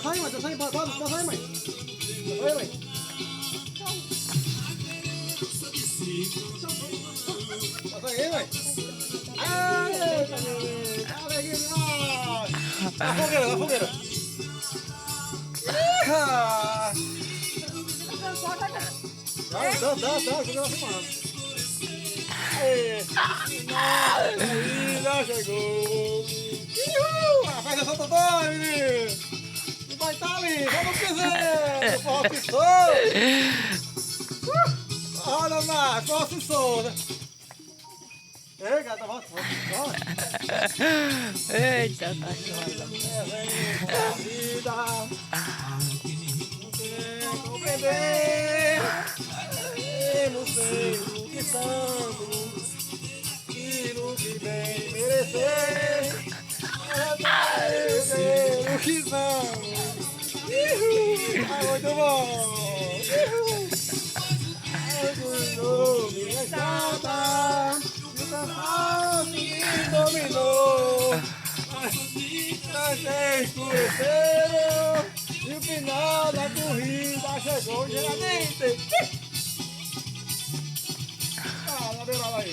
sai, mãe. Sai, mãe. Sai, mãe. Passa aí, mãe. Ai, alegria demais. Na fogueira. Dá, joga na fumaça. Já chegou. Faz essa toda, menino. E vai estar ali, vamos quiser. Forró que sou. Olha mais, forró que sou. Ei, gata, volta. Eita, cachorro. Compreender. Não sei o que somos. Aquilo que bem merecer. O que somos. Muito bom. Minha chata. Ninguém dominou. Já escureceu. E o final da corrida chegou geralmente. Ah, na beirada aí.